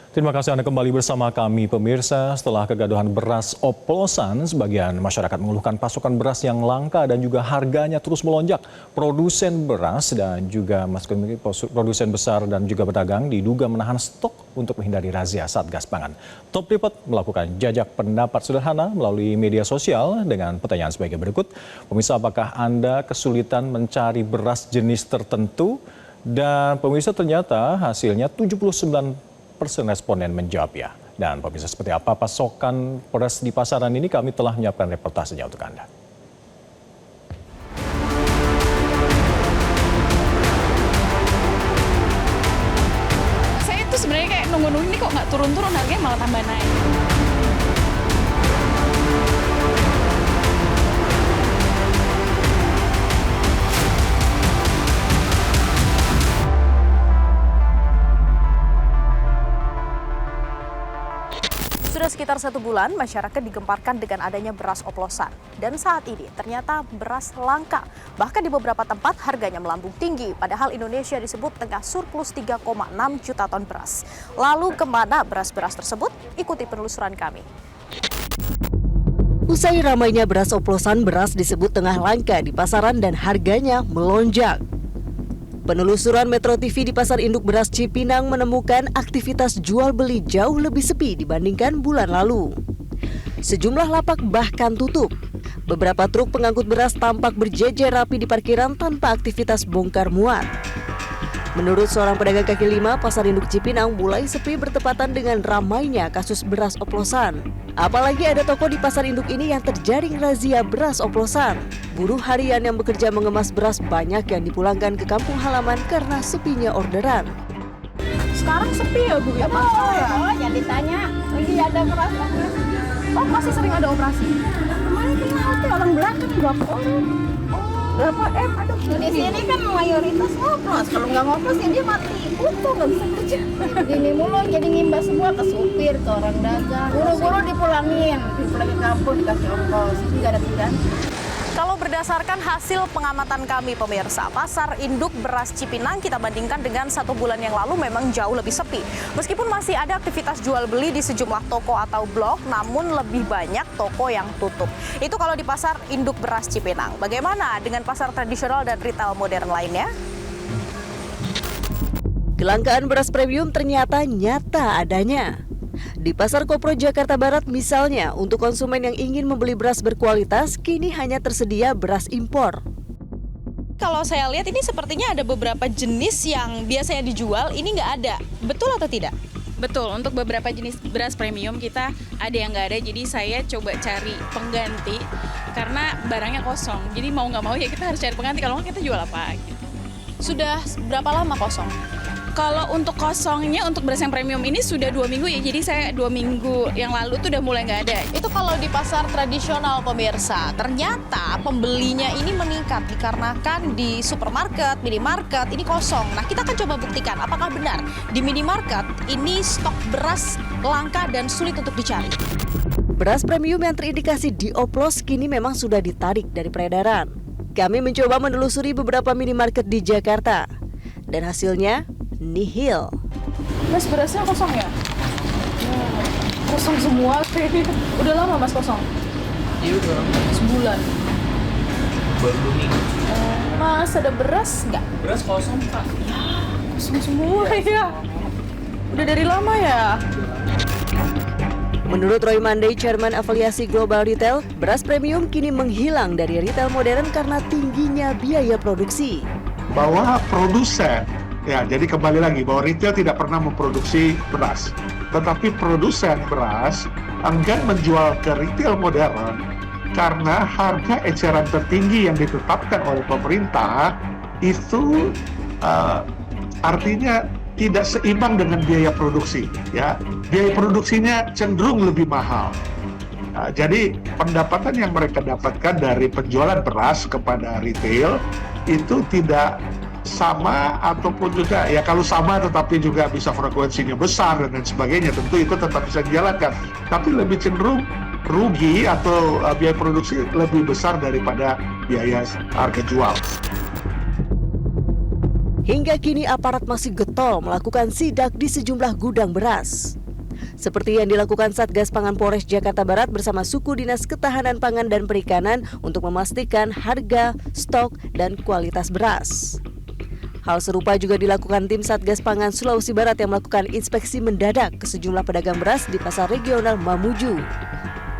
Terima kasih Anda kembali bersama kami pemirsa. Setelah kegaduhan beras oplosan, sebagian masyarakat mengeluhkan pasokan beras yang langka dan juga harganya terus melonjak. Produsen beras dan juga produsen besar dan juga pedagang diduga menahan stok untuk menghindari razia Satgas Pangan. Top Report melakukan jajak pendapat sederhana melalui media sosial dengan pertanyaan sebagai berikut. Pemirsa, apakah Anda kesulitan mencari beras jenis tertentu? Dan pemirsa, ternyata hasilnya 79% responden menjawab ya. Dan pemirsa, seperti apa pasokan beras di pasaran ini, kami telah menyiapkan reportasenya untuk Anda. Saya tuh sebenarnya kayak nunggu-nunggu ini kok nggak turun-turun, harganya malah tambah naik. Sudah sekitar 1 bulan, masyarakat digemparkan dengan adanya beras oplosan. Dan saat ini ternyata beras langka. Bahkan di beberapa tempat harganya melambung tinggi, padahal Indonesia disebut tengah surplus 3,6 juta ton beras. Lalu kemana beras-beras tersebut? Ikuti penelusuran kami. Usai ramainya beras oplosan, beras disebut tengah langka di pasaran dan harganya melonjak. Penelusuran Metro TV di Pasar Induk Beras Cipinang menemukan aktivitas jual beli jauh lebih sepi dibandingkan bulan lalu. Sejumlah lapak bahkan tutup. Beberapa truk pengangkut beras tampak berjejer rapi di parkiran tanpa aktivitas bongkar muat. Menurut seorang pedagang kaki lima, Pasar Induk Cipinang mulai sepi bertepatan dengan ramainya kasus beras oplosan. Apalagi ada toko di Pasar Induk ini yang terjaring razia beras oplosan. Buruh harian yang bekerja mengemas beras banyak yang dipulangkan ke kampung halaman karena sepinya orderan. Sekarang sepi ya Bu? Ya, Yang ditanya, lagi ada operasi. oh masih sering ada operasi? Kemarin kena orang belakang berapa orang? Berapa aduh. Di sini kan mayoritas ngoplos, kalau nggak ngoplos ya dia mati. Untung nggak bisa kerja. Gini mulu jadi ngimbas semua ke supir, ke orang dagang. Buru-buru dipulangin ke kampung dikasih ongkos, nggak ada pengganti. Kalau berdasarkan hasil pengamatan kami pemirsa, Pasar Induk Beras Cipinang kita bandingkan dengan 1 bulan yang lalu memang jauh lebih sepi. Meskipun masih ada aktivitas jual beli di sejumlah toko atau blok, namun lebih banyak toko yang tutup. Itu kalau di Pasar Induk Beras Cipinang. Bagaimana dengan pasar tradisional dan retail modern lainnya? Kelangkaan beras premium ternyata nyata adanya. Di Pasar Kopro Jakarta Barat misalnya, untuk konsumen yang ingin membeli beras berkualitas, kini hanya tersedia beras impor. Kalau saya lihat ini sepertinya ada beberapa jenis yang biasanya dijual, ini nggak ada. Betul atau tidak? Betul, untuk beberapa jenis beras premium kita ada yang nggak ada, jadi saya coba cari pengganti karena barangnya kosong. Jadi mau nggak mau ya kita harus cari pengganti, kalau nggak kita jual apa gitu. Sudah berapa lama kosong? Kalau untuk kosongnya, untuk beras yang premium ini sudah 2 minggu ya, jadi saya 2 minggu yang lalu tuh udah mulai nggak ada. Itu kalau di pasar tradisional pemirsa, ternyata pembelinya ini meningkat dikarenakan di supermarket, minimarket ini kosong. Nah, kita akan coba buktikan apakah benar di minimarket ini stok beras langka dan sulit untuk dicari. Beras premium yang terindikasi dioplos kini memang sudah ditarik dari peredaran. Kami mencoba menelusuri beberapa minimarket di Jakarta, dan hasilnya nihil. Mas, berasnya kosong ya? Kosong semua. Udah lama Mas kosong? Iya udah lama. Sebulan. Baru 2 minggu. Mas, ada beras nggak? Beras kosong Pak. Kosong semua ya. Udah dari lama ya? Menurut Roy Mandey, Chairman Afiliasi Global Retail, beras premium kini menghilang dari retail modern karena tingginya biaya produksi. Bahwa produsen, ya jadi kembali lagi bahwa retail tidak pernah memproduksi beras, tetapi produsen beras enggan menjual ke retail modern karena harga eceran tertinggi yang ditetapkan oleh pemerintah itu artinya tidak seimbang dengan biaya produksi, ya biaya produksinya cenderung lebih mahal. Nah, jadi pendapatan yang mereka dapatkan dari penjualan beras kepada retail itu tidak sama ataupun juga ya kalau sama tetapi juga bisa frekuensinya besar dan lain sebagainya, tentu itu tetap bisa dijalankan, tapi lebih cenderung rugi atau biaya produksi lebih besar daripada biaya harga jual. Hingga kini aparat masih getol melakukan sidak di sejumlah gudang beras. Seperti yang dilakukan Satgas Pangan Polres Jakarta Barat bersama Suku Dinas Ketahanan Pangan dan Perikanan untuk memastikan harga, stok, dan kualitas beras. Hal serupa juga dilakukan tim Satgas Pangan Sulawesi Barat yang melakukan inspeksi mendadak ke sejumlah pedagang beras di Pasar Regional Mamuju.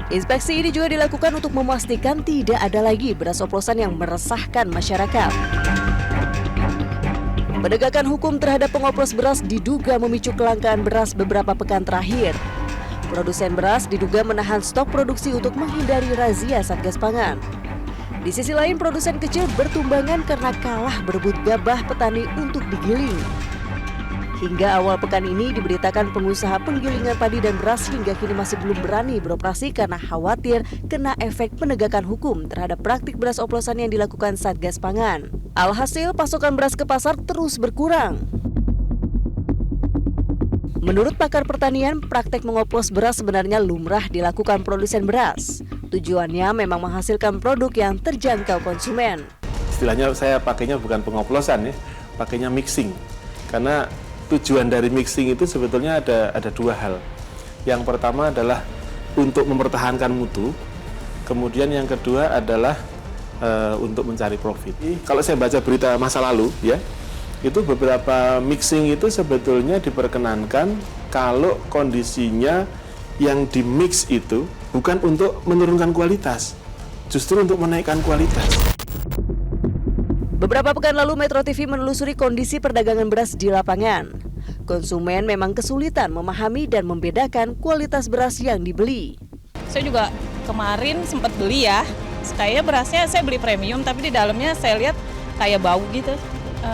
Inspeksi ini juga dilakukan untuk memastikan tidak ada lagi beras oplosan yang meresahkan masyarakat. Penegakan hukum terhadap pengoplos beras diduga memicu kelangkaan beras beberapa pekan terakhir. Produsen beras diduga menahan stok produksi untuk menghindari razia Satgas Pangan. Di sisi lain, produsen kecil bertumbangan karena kalah berebut gabah petani untuk digiling. Hingga awal pekan ini diberitakan pengusaha penggilingan padi dan beras hingga kini masih belum berani beroperasi karena khawatir kena efek penegakan hukum terhadap praktik beras oplosan yang dilakukan Satgas Pangan. Alhasil, pasokan beras ke pasar terus berkurang. Menurut pakar pertanian, praktek mengoplos beras sebenarnya lumrah dilakukan produsen beras. Tujuannya memang menghasilkan produk yang terjangkau konsumen. Istilahnya saya pakainya bukan pengoplosan ya, pakainya mixing. Karena tujuan dari mixing itu sebetulnya ada dua hal. Yang pertama adalah untuk mempertahankan mutu, kemudian yang kedua adalah untuk mencari profit. Kalau saya baca berita masa lalu ya, itu beberapa mixing itu sebetulnya diperkenankan kalau kondisinya yang di mix itu bukan untuk menurunkan kualitas, justru untuk menaikkan kualitas. Beberapa pekan lalu Metro TV menelusuri kondisi perdagangan beras di lapangan. Konsumen memang kesulitan memahami dan membedakan kualitas beras yang dibeli. Saya juga kemarin sempat beli ya, kayaknya berasnya saya beli premium tapi di dalamnya saya lihat kayak bau gitu.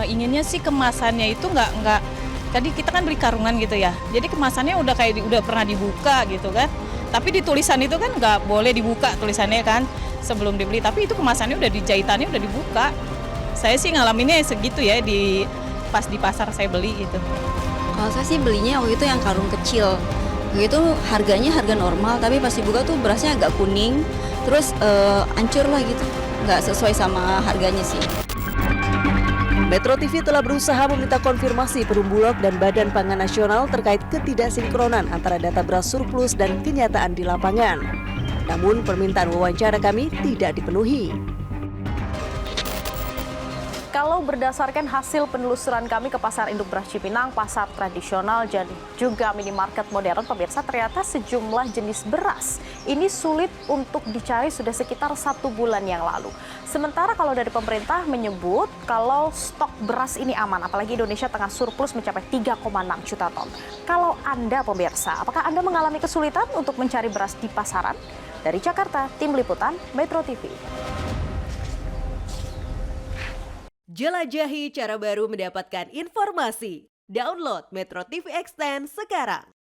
Inginnya sih kemasannya itu nggak, tadi kita kan beli karungan gitu ya, jadi kemasannya udah pernah dibuka gitu kan. Tapi di tulisan itu kan nggak boleh dibuka tulisannya kan sebelum dibeli, tapi itu kemasannya udah jahitannya udah dibuka. Saya sih ngalaminnya segitu ya pas di pasar saya beli gitu. Kalau saya sih belinya waktu itu yang karung kecil. Begitu harganya harga normal, tapi pas dibuka tuh berasnya agak kuning, terus hancur lah gitu. Nggak sesuai sama harganya sih. Metro TV telah berusaha meminta konfirmasi Perum Bulog dan Badan Pangan Nasional terkait ketidaksinkronan antara data beras surplus dan kenyataan di lapangan. Namun permintaan wawancara kami tidak dipenuhi. Kalau berdasarkan hasil penelusuran kami ke Pasar Induk Beras Cipinang, pasar tradisional dan juga minimarket modern, pemirsa, ternyata sejumlah jenis beras ini sulit untuk dicari sudah sekitar 1 bulan yang lalu. Sementara kalau dari pemerintah menyebut kalau stok beras ini aman, apalagi Indonesia tengah surplus mencapai 3,6 juta ton. Kalau Anda pemirsa, apakah Anda mengalami kesulitan untuk mencari beras di pasaran? Dari Jakarta, Tim Liputan Metro TV. Jelajahi cara baru mendapatkan informasi. Download Metro TV Extend sekarang.